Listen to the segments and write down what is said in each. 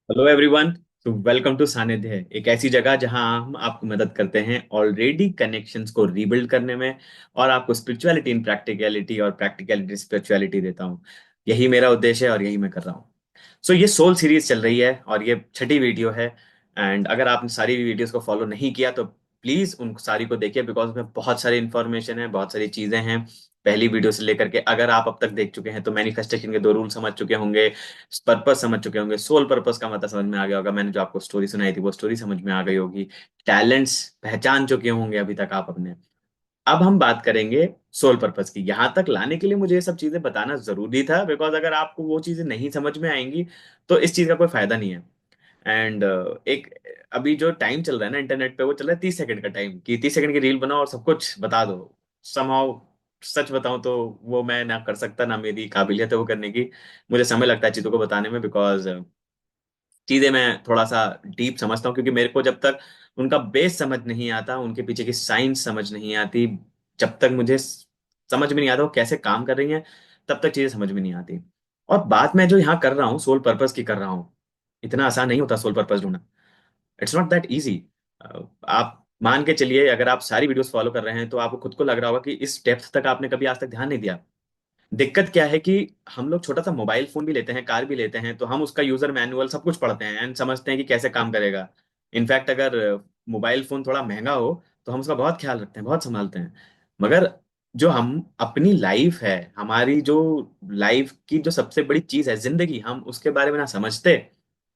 Hello everyone. तो welcome to सानिध्य, एक ऐसी जगह जहां हम आपको मदद करते हैं ऑलरेडी कनेक्शंस को रीबिल्ड करने में, और आपको स्पिरिचुअलिटी इन प्रैक्टिकलिटी और प्रैक्टिकलिटी स्पिरिचुअलिटी देता हूं। यही मेरा उद्देश्य है और यही मैं कर रहा हूं। सो ये सोल सीरीज चल रही है और ये छठी वीडियो है। एंड अगर आपने सारी वीडियोस को फॉलो नहीं किया तो प्लीज उन सारी को देखिए, बिकॉज उसमें बहुत सारी इंफॉर्मेशन है, बहुत सारी चीजें हैं। पहली वीडियो से लेकर के अगर आप अब तक देख चुके हैं तो मैनिफेस्टेशन के 2 रूल समझ चुके होंगे, पर्पस समझ चुके होंगे, सोल पर्पस का मतलब समझ में आ गया होगा, मैंने जो आपको स्टोरी सुनाई थी वो स्टोरी समझ में आ गई होगी, टैलेंट्स पहचान चुके होंगे अभी तक आप अपने। अब हम बात करेंगे सोल पर्पस की। यहां तक लाने के लिए मुझे ये सब चीजें बताना जरूरी था, बिकॉज अगर आपको वो चीजें नहीं समझ में आएंगी तो इस चीज का कोई फायदा नहीं है। एंड एक अभी जो टाइम चल रहा है ना इंटरनेट पे, वो चल रहा है 30 सेकंड का टाइम, कि 30 सेकंड की रील बनाओ और सब कुछ बता दो। समहाउ सच बताऊं तो वो मैं ना कर सकता, ना मेरी काबिलियत है वो करने की। मुझे समय लगता है चीजों को बताने में, बिकॉज चीजें मैं थोड़ा सा डीप समझता हूँ, क्योंकि मेरे को जब तक उनका बेस समझ नहीं आता, उनके पीछे की साइंस समझ नहीं आती, जब तक मुझे समझ में नहीं आता वो कैसे काम कर रही हैं, तब तक चीजें समझ में नहीं आती। और बात मैं जो यहाँ कर रहा हूँ सोल पर्पस की कर रहा हूँ, इतना आसान नहीं होता सोल पर्पस ढूंढना। It's not that easy. आप मान के चलिए, अगर आप सारी वीडियोस फॉलो कर रहे हैं तो आपको खुद को लग रहा होगा कि इस डेप्थ तक आपने कभी आज तक ध्यान नहीं दिया। दिक्कत क्या है कि हम लोग छोटा सा मोबाइल फोन भी लेते हैं, कार भी लेते हैं, तो हम उसका यूजर मैनुअल सब कुछ पढ़ते हैं एंड समझते हैं कि कैसे काम करेगा। इनफैक्ट अगर मोबाइल फोन थोड़ा महंगा हो तो हम उसका बहुत ख्याल रखते हैं, बहुत संभालते हैं। मगर जो हम अपनी लाइफ है, हमारी जो लाइफ की जो सबसे बड़ी चीज है जिंदगी, हम उसके बारे में ना समझते,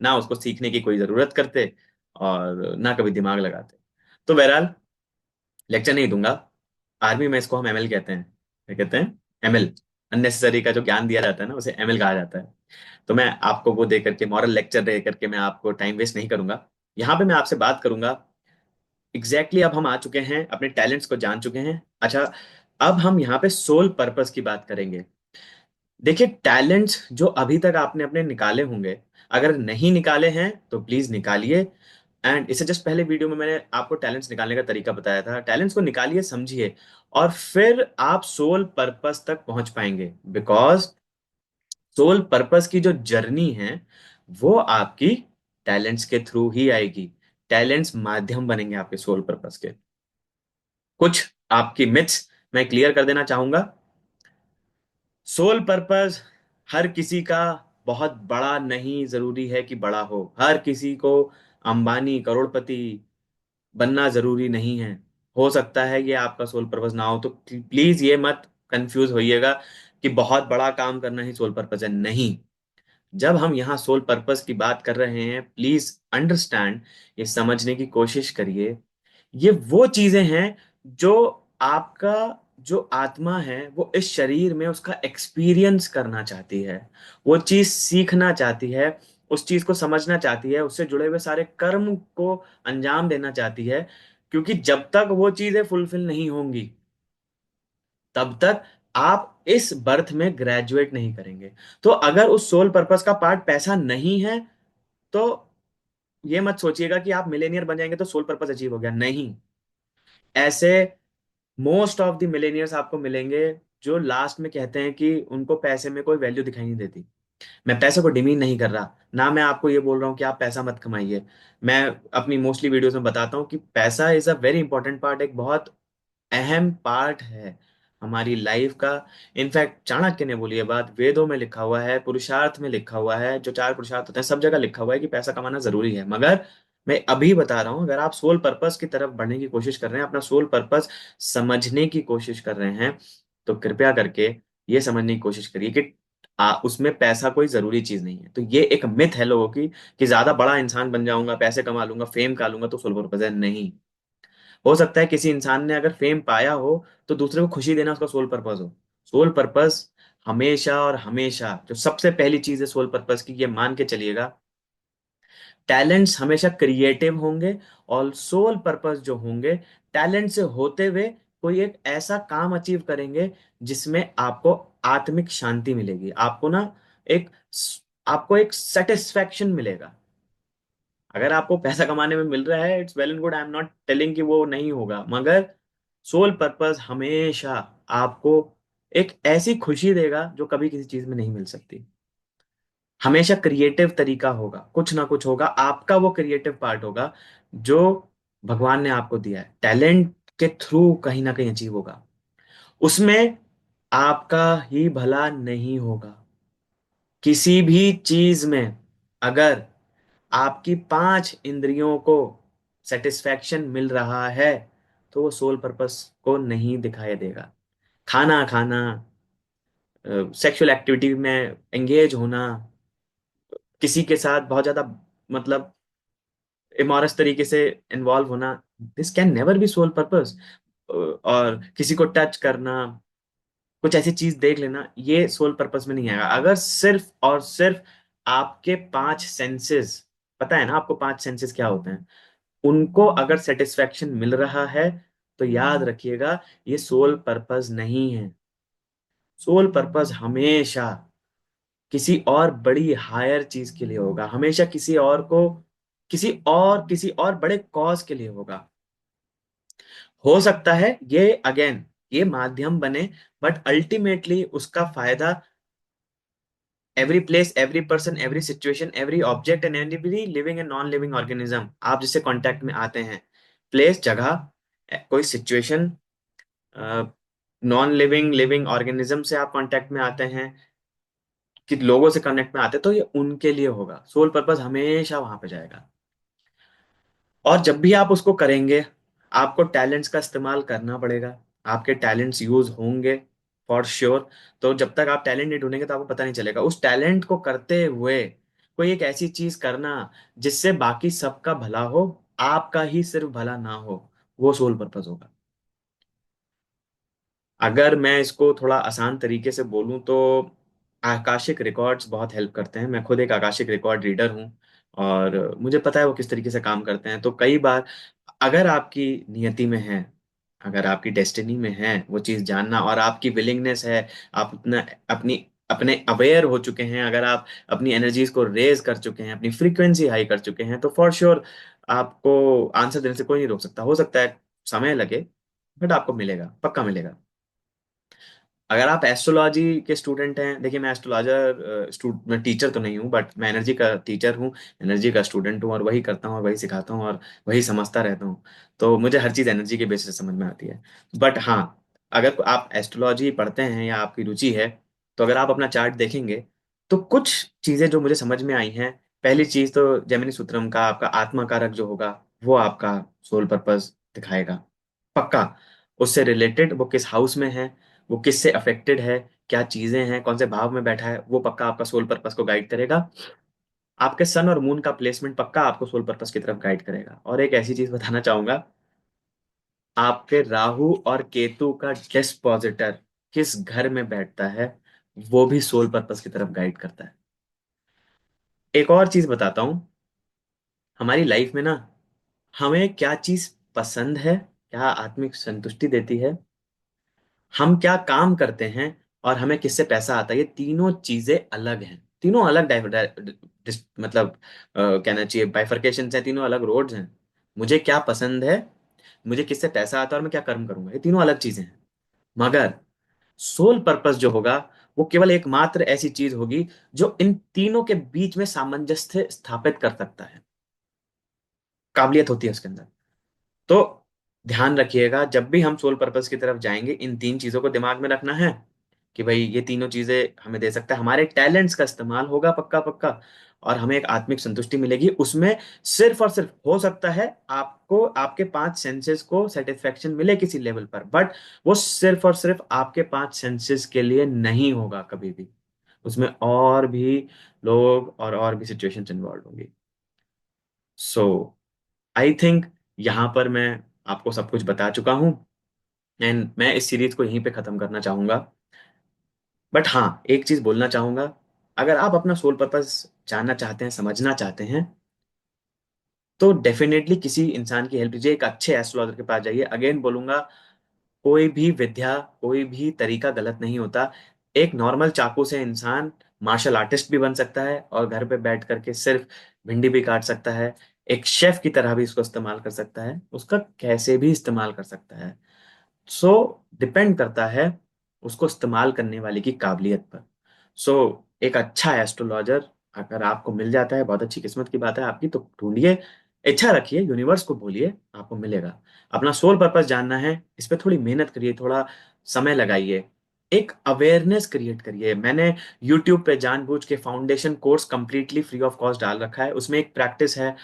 ना उसको सीखने की कोई जरूरत करते, और ना कभी दिमाग लगाते। तो बहरहाल लेक्चर नहीं दूंगा। आर्मी में इसको हम एमएल कहते हैं। क्या कहते हैं? एमएल। अननेसेसरी का जो ज्ञान दिया जाता है ना, उसे एमएल कहा जाता है। तो मैं आपको वो दे करके, मॉरल लेक्चर दे करके मैं आपको टाइम वेस्ट नहीं करूंगा। यहाँ पे मैं आपसे बात करूंगा एग्जैक्टली। अब हम आ चुके हैं, अपने टैलेंट्स को जान चुके हैं। अच्छा, अब हम यहाँ पे सोल पर्पस की बात करेंगे। देखिए, टैलेंट्स जो अभी तक आपने अपने निकाले होंगे, अगर नहीं निकाले हैं तो प्लीज निकालिए। एंड इससे जस्ट पहले वीडियो में मैंने आपको टैलेंट्स निकालने का तरीका बताया था। टैलेंट्स को निकालिए, समझिए, और फिर आप सोल पर्पस तक पहुंच पाएंगे। बिकॉज सोल पर्पस की जो जर्नी है वो आपकी टैलेंट्स के थ्रू ही आएगी। टैलेंट्स माध्यम बनेंगे आपके सोल पर्पस के। कुछ आपकी मिथ्स मैं क्लियर कर देना चाहूंगा। सोल पर्पस हर किसी का बहुत बड़ा नहीं जरूरी है कि बड़ा हो। हर किसी को अंबानी करोड़पति बनना जरूरी नहीं है। हो सकता है ये आपका सोल पर्पस ना हो, तो प्लीज ये मत कंफ्यूज होइएगा कि बहुत बड़ा काम करना ही सोल पर्पस है। नहीं। जब हम यहाँ सोल पर्पस की बात कर रहे हैं, प्लीज अंडरस्टैंड, ये समझने की कोशिश करिए। ये वो चीजें हैं जो आपका जो आत्मा है वो इस शरीर में उसका एक्सपीरियंस करना चाहती है। वो चीज सीखना चाहती है, उस चीज को समझना चाहती है, उससे जुड़े हुए सारे कर्म को अंजाम देना चाहती है। क्योंकि जब तक वो चीजें फुलफिल नहीं होंगी, तब तक आप इस बर्थ में ग्रेजुएट नहीं करेंगे। तो अगर उस सोल पर्पस का पार्ट पैसा नहीं है, तो ये मत सोचिएगा कि आप मिलेनियर बन जाएंगे तो सोल पर्पस अचीव हो गया। नहीं। ऐसे मोस्ट ऑफ द मिलेनियर्स आपको मिलेंगे जो लास्ट में कहते हैं कि उनको पैसे में कोई वैल्यू दिखाई नहीं देती। मैं पैसे को डिमीन नहीं कर रहा, ना मैं आपको ये बोल रहा हूँ कि आप पैसा मत कमाइए। मैं अपनी मोस्टली वीडियोस में बताता हूँ कि पैसा is a very important part, एक बहुत अहम पार्ट है हमारी लाइफ का। इनफैक्ट चाणक्य ने बोली है बात, वेदों में लिखा हुआ है, पुरुषार्थ में लिखा हुआ है, जो 4 पुरुषार्थ होते हैं सब जगह लिखा हुआ है कि पैसा कमाना जरूरी है। मगर मैं अभी बता रहा हूं, अगर आप सोल पर्पस की तरफ बढ़ने की कोशिश कर रहे हैं, अपना सोल पर्पस समझने की कोशिश कर रहे हैं, तो कृपया करके ये समझने की कोशिश करिए कि उसमें पैसा कोई जरूरी चीज नहीं है। तो ये एक मिथ है लोगों की कि ज्यादा बड़ा इंसान बन जाऊंगा, पैसे कमा लूंगा, फेम का लूंगा तो सोल पर्पस है। नहीं। हो सकता है किसी इंसान ने अगर फेम पाया हो तो दूसरे को खुशी देना उसका सोल पर्पस हो। सोल पर्पस हमेशा और हमेशा जो सबसे पहली चीज है सोल पर्पस की, ये मान के चलिएगा, टैलेंट्स हमेशा क्रिएटिव होंगे। और सोल पर्पस जो होंगे, टैलेंट से होते हुए कोई एक ऐसा काम अचीव करेंगे जिसमें आपको आत्मिक शांति मिलेगी। आपको ना एक आपको एक सेटिस्फैक्शन मिलेगा। अगर आपको पैसा कमाने में मिल रहा है, it's well and good, I am not telling कि वो नहीं होगा, मगर सोल पर्पस हमेशा आपको एक ऐसी खुशी देगा जो कभी किसी चीज में नहीं मिल सकती। हमेशा क्रिएटिव तरीका होगा, कुछ ना कुछ होगा, आपका वो क्रिएटिव पार्ट होगा जो भगवान ने आपको दिया है, टैलेंट के थ्रू कहीं ना कहीं अचीव होगा। उसमें आपका ही भला नहीं होगा। किसी भी चीज में अगर आपकी पांच इंद्रियों को सेटिस्फैक्शन मिल रहा है तो वो सोल पर्पस को नहीं दिखाई देगा। खाना खाना, सेक्सुअल एक्टिविटी में एंगेज होना, किसी के साथ बहुत ज्यादा मतलब इमोरस तरीके से इन्वॉल्व होना, this can never be sole purpose. और किसी को टच करना, कुछ ऐसी चीज देख लेना, ये सोल पर्पस में नहीं आएगा। अगर सिर्फ और सिर्फ आपके पांच सेंसेस, पता है ना आपको पांच सेंसेस क्या होते हैं, उनको अगर सेटिस्फेक्शन मिल रहा है तो याद रखिएगा ये सोल पर्पस नहीं है। सोल पर्पस हमेशा किसी और बड़ी हायर चीज के लिए होगा, हमेशा किसी और को, किसी और बड़े कॉज के लिए होगा। हो सकता है ये अगेन ये माध्यम बने, बट अल्टीमेटली उसका फायदा every place, every person, every situation, every object and every living and non living organism आप जिससे कांटेक्ट में आते हैं, प्लेस जगह, कोई situation, non living living organism से आप कांटेक्ट में आते हैं, कि लोगों से कनेक्ट में आते हैं, तो ये उनके लिए होगा। सोल पर्पस हमेशा वहां पे जाएगा। और जब भी आप उसको करेंगे आपको टैलेंट्स का इस्तेमाल करना पड़ेगा, आपके टैलेंट्स यूज होंगे फॉर श्योर। तो जब तक आप टैलेंट नहीं ढूंढेंगे तो आपको पता नहीं चलेगा। उस टैलेंट को करते हुए कोई एक ऐसी चीज करना जिससे बाकी सबका भला हो, आपका ही सिर्फ भला ना हो, वो सोल पर्पस होगा। अगर मैं इसको थोड़ा आसान तरीके से बोलूं तो आकाशिक रिकॉर्ड्स बहुत हेल्प करते हैं। मैं खुद एक आकाशिक रिकॉर्ड रीडर हूं और मुझे पता है वो किस तरीके से काम करते हैं। तो कई बार अगर आपकी नियति में है, अगर आपकी डेस्टिनी में है वो चीज़ जानना और आपकी विलिंगनेस है, आप अपना अपनी अपने अवेयर हो चुके हैं, अगर आप अपनी एनर्जीज को रेज कर चुके हैं, अपनी फ्रीक्वेंसी हाई कर चुके हैं, तो फॉर श्योर आपको आंसर देने से कोई नहीं रोक सकता। हो सकता है समय लगे, बट आपको मिलेगा, पक्का मिलेगा। अगर आप एस्ट्रोलॉजी के स्टूडेंट हैं, देखिए मैं एस्ट्रोलॉजर मैं टीचर तो नहीं हूँ, बट मैं एनर्जी का टीचर हूँ, एनर्जी का स्टूडेंट हूँ, और वही करता हूँ और वही सिखाता हूँ और वही समझता रहता हूँ। तो मुझे हर चीज़ एनर्जी के बेसिस से समझ में आती है। बट हाँ, अगर आप एस्ट्रोलॉजी पढ़ते हैं या आपकी रुचि है, तो अगर आप अपना चार्ट देखेंगे तो कुछ चीज़ें जो मुझे समझ में आई हैं, पहली चीज़ तो जेमिनी सूत्रम का आपका आत्मा कारक जो होगा वो आपका सोल पर्पस दिखाएगा, पक्का। उससे रिलेटेड वो किस हाउस में है, वो किससे अफेक्टेड है, क्या चीजें हैं, कौन से भाव में बैठा है, वो पक्का आपका सोल पर्पस को गाइड करेगा। आपके सन और मून का प्लेसमेंट पक्का आपको सोल पर्पस की तरफ गाइड करेगा। और एक ऐसी चीज बताना चाहूंगा, आपके राहु और केतु का डिस्पोजिटर किस घर में बैठता है वो भी सोल पर्पस की तरफ गाइड करता है। एक और चीज बताता हूँ, हमारी लाइफ में ना हमें क्या चीज पसंद है, क्या आत्मिक संतुष्टि देती है, हम क्या काम करते हैं, और हमें किससे पैसा आता है, ये तीनों चीजें अलग हैं। तीनों अलग मतलब कहना चाहिए बाइफरकेशन है, तीनों अलग रोड्स हैं। मुझे क्या पसंद है, मुझे किससे पैसा आता है, और मैं क्या कर्म करूंगा, ये तीनों अलग चीजें हैं। मगर सोल पर्पस जो होगा वो केवल एकमात्र ऐसी चीज होगी जो इन तीनों के बीच में सामंजस्य स्थापित कर सकता है, काबिलियत होती है उसके अंदर। तो ध्यान रखिएगा जब भी हम सोल पर्पस की तरफ जाएंगे, इन तीन चीजों को दिमाग में रखना है कि भाई ये तीनों चीजें हमें दे सकता है, हमारे टैलेंट्स का इस्तेमाल होगा पक्का पक्का, और हमें एक आत्मिक संतुष्टि मिलेगी उसमें। सिर्फ और सिर्फ हो सकता है आपको आपके पांच सेंसेस को सेटिस्फेक्शन मिले किसी लेवल पर, बट वो सिर्फ और सिर्फ आपके पांच सेंसेस के लिए नहीं होगा कभी भी। उसमें और भी लोग और भी सिचुएशंस इन्वॉल्व होंगी। सो आई थिंक यहाँ पर मैं आपको सब कुछ बता चुका हूँ, एंड मैं इस सीरीज को यहीं पे खत्म करना चाहूंगा। बट हाँ, एक चीज बोलना चाहूंगा, अगर आप अपना सोल पर्पस जानना चाहते हैं, समझना चाहते हैं, तो डेफिनेटली किसी इंसान की हेल्प लीजिए, एक अच्छे एस्ट्रोलॉजर के पास जाइए। अगेन बोलूंगा, कोई भी विद्या, कोई भी तरीका गलत नहीं होता। एक नॉर्मल चाकू से इंसान मार्शल आर्टिस्ट भी बन सकता है और घर पे बैठ करके सिर्फ भिंडी भी काट सकता है। एक शेफ की तरह भी इसको इस्तेमाल कर सकता है, उसका कैसे भी इस्तेमाल कर सकता है। सो डिपेंड करता है उसको इस्तेमाल करने वाले की काबिलियत पर। सो एक अच्छा एस्ट्रोलॉजर अगर आपको मिल जाता है, बहुत अच्छी किस्मत की बात है आपकी, तो ढूंढिए, इच्छा रखिए, यूनिवर्स को बोलिए, आपको मिलेगा। अपना सोल पर्पस जानना है, इस पे थोड़ी मेहनत करिए, थोड़ा समय लगाइए, एक अवेयरनेस क्रिएट करिए। मैंने यूट्यूब पे जानबूझ के foundation course completely free of cost डाल रखा है। उसमें एक प्रैक्टिस है,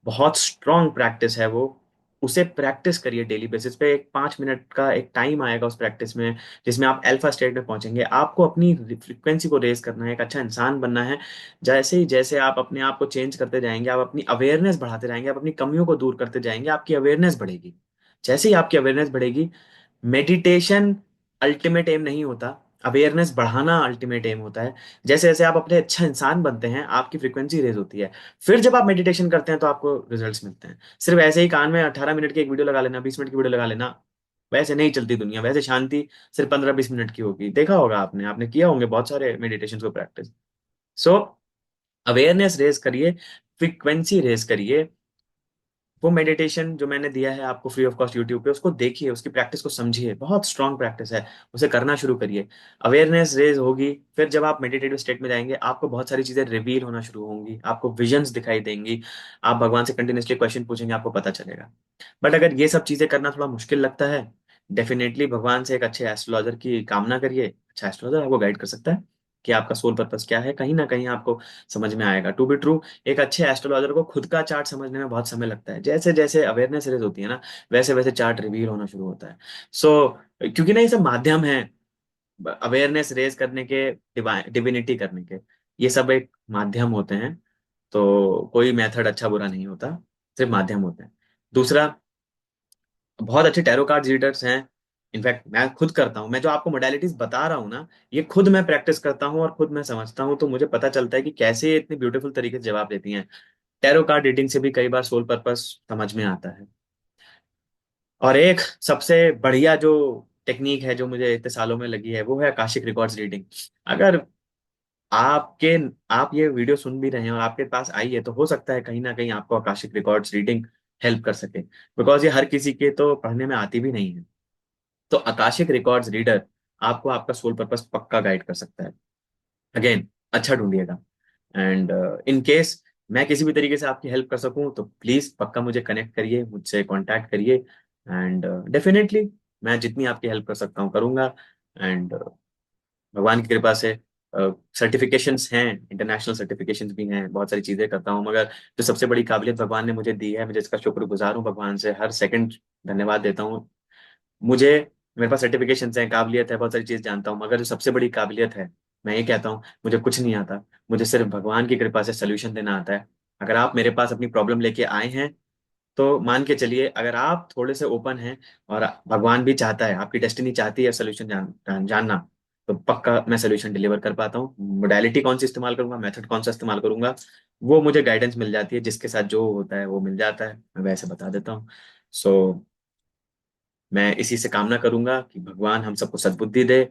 बहुत स्ट्रॉन्ग प्रैक्टिस है वो, उसे प्रैक्टिस करिए डेली बेसिस पे। एक 5 मिनट का एक टाइम आएगा उस प्रैक्टिस में, जिसमें आप अल्फा स्टेट में पहुंचेंगे। आपको अपनी फ्रीक्वेंसी को रेज करना है, एक अच्छा इंसान बनना है। जैसे ही जैसे आप अपने आप को चेंज करते जाएंगे, आप अपनी अवेयरनेस बढ़ाते जाएंगे, आप अपनी कमियों को दूर करते जाएंगे, आपकी अवेयरनेस बढ़ेगी। जैसे ही आपकी अवेयरनेस बढ़ेगी, मेडिटेशन अल्टीमेट एम नहीं होता, अवेयरनेस बढ़ाना अल्टीमेट एम होता है। जैसे जैसे आप अपने अच्छा इंसान बनते हैं, आपकी फ्रीक्वेंसी रेज होती है। फिर जब आप मेडिटेशन करते हैं तो आपको रिजल्ट्स मिलते हैं। सिर्फ ऐसे ही कान में 18 मिनट की एक वीडियो लगा लेना, 20 मिनट की वीडियो लगा लेना, वैसे नहीं चलती दुनिया। वैसे शांति सिर्फ 15-20 मिनट की होगी, देखा होगा आपने, आपने किया होंगे बहुत सारे मेडिटेशन को प्रैक्टिस। सो अवेयरनेस रेज करिए, फ्रीक्वेंसी रेज करिए। वो मेडिटेशन जो मैंने दिया है आपको फ्री ऑफ कॉस्ट यूट्यूब पे, उसको देखिए, उसकी प्रैक्टिस को समझिए, बहुत स्ट्रांग प्रैक्टिस है, उसे करना शुरू करिए। अवेयरनेस रेज होगी, फिर जब आप मेडिटेटिव स्टेट में जाएंगे, आपको बहुत सारी चीजें रिवील होना शुरू होंगी, आपको विजन्स दिखाई देंगी। आप भगवान से कंटिन्यूसली क्वेश्चन पूछेंगे, आपको पता चलेगा। बट अगर ये सब चीजें करना थोड़ा मुश्किल लगता है, डेफिनेटली भगवान से एक अच्छे एस्ट्रोलॉजर की कामना करिए। अच्छा एस्ट्रोलॉजर आपको गाइड कर सकता है कि आपका सोल पर्पस क्या है, कहीं ना कहीं आपको समझ में आएगा। टू बी ट्रू, एक अच्छे एस्ट्रोलॉजर को खुद का चार्ट समझने में बहुत समय लगता है। जैसे जैसे अवेयरनेस रेज होती है ना, वैसे वैसे चार्ट रिवील होना शुरू होता है। क्योंकि ना ये सब माध्यम है अवेयरनेस रेज करने के, डिविनिटी करने के, ये सब एक माध्यम होते हैं। तो कोई मेथड अच्छा बुरा नहीं होता, सिर्फ माध्यम होते हैं। दूसरा, बहुत अच्छे टैरो कार्ड रीडर्स हैं। इनफैक्ट मैं खुद करता हूँ, मैं जो आपको मोडालिटीज बता रहा हूँ ना, ये खुद मैं प्रैक्टिस करता हूँ और खुद मैं समझता हूँ, तो मुझे पता चलता है कि कैसे ये इतनी ब्यूटीफुल तरीके से जवाब देती हैं। टैरो कार्ड रीडिंग से भी कई बार सोल पर्पस समझ में आता है। और एक सबसे बढ़िया जो टेक्निक है जो मुझे इतने सालों में लगी है, वो है आकाशिक रिकॉर्ड्स रीडिंग। अगर आपके आप ये वीडियो सुन भी रहे हैं और आपके पास आई है, तो हो सकता है कहीं ना कहीं आपको आकाशिक रिकॉर्ड्स रीडिंग हेल्प कर सके, बिकॉज ये हर किसी के तो पढ़ने में आती भी नहीं है। तो आकाशिक रिकॉर्ड्स रीडर आपको आपका सोल पर्पस पक्का गाइड कर सकता है। अगेन, अच्छा ढूंढिएगा। एंड इन केस मैं किसी भी तरीके से आपकी हेल्प कर सकूं, तो प्लीज पक्का मुझे कनेक्ट करिए, मुझसे कांटेक्ट करिए। एंड डेफिनेटली मैं जितनी आपकी हेल्प कर सकता हूँ करूंगा। एंड भगवान की कृपा से सर्टिफिकेशंस हैं, इंटरनेशनल सर्टिफिकेशंस भी हैं, बहुत सारी चीजें करता हूँ, मगर जो सबसे बड़ी काबिलियत भगवान ने मुझे दी है, मैं जिसका शुक्रगुजार हूँ, भगवान से हर सेकंड धन्यवाद देता हूँ। मुझे, मेरे पास सर्टिफिकेशन है, काबिलियत है, बहुत सारी चीज जानता हूँ, मगर जो सबसे बड़ी काबिलियत है, मैं ये कहता हूँ, मुझे कुछ नहीं आता। मुझे सिर्फ भगवान की कृपा से सोल्यूशन देना आता है। अगर आप मेरे पास अपनी प्रॉब्लम लेके आए हैं, तो मान के चलिए, अगर आप थोड़े से ओपन हैं और भगवान भी चाहता है, आपकी डेस्टिनी चाहती है सोल्यूशन जानना, तो पक्का मैं सोल्यूशन डिलीवर कर पाता हूँ। मोडालिटी कौन सी इस्तेमाल करूंगा, मेथड कौन सा इस्तेमाल करूंगा, वो मुझे गाइडेंस मिल जाती है, जिसके साथ जो होता है वो मिल जाता है, मैं वैसे बता देता हूँ। सो मैं इसी से कामना करूंगा कि भगवान हम सबको सद्बुद्धि दे।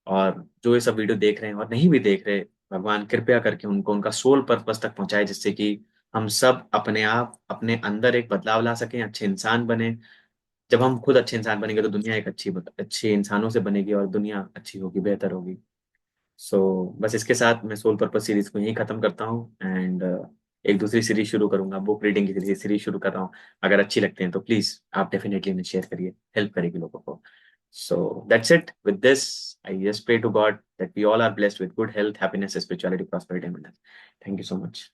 और जो ये सब वीडियो देख रहे हैं और नहीं भी देख रहे, भगवान कृपया करके उनको उनका सोल पर्पस तक पहुंचाए, जिससे कि हम सब अपने आप अपने अंदर एक बदलाव ला सकें, अच्छे इंसान बने। जब हम खुद अच्छे इंसान बनेंगे, तो दुनिया एक अच्छे इंसानों से बनेगी और दुनिया अच्छी होगी, बेहतर होगी। सो बस इसके साथ मैं सोल पर्पस सीरीज को यहीं खत्म करता हूँ। एंड एक दूसरी सीरीज शुरू करूंगा, बुक रीडिंग की सीरीज शुरू कर रहा हूँ। अगर अच्छी लगते हैं तो प्लीज आप डेफिनेटली इन्हें शेयर करिए, हेल्प करेगी लोगों को। So that's it with this. I just pray to God that we all are blessed with good health, happiness, spirituality, prosperity and thank you so much.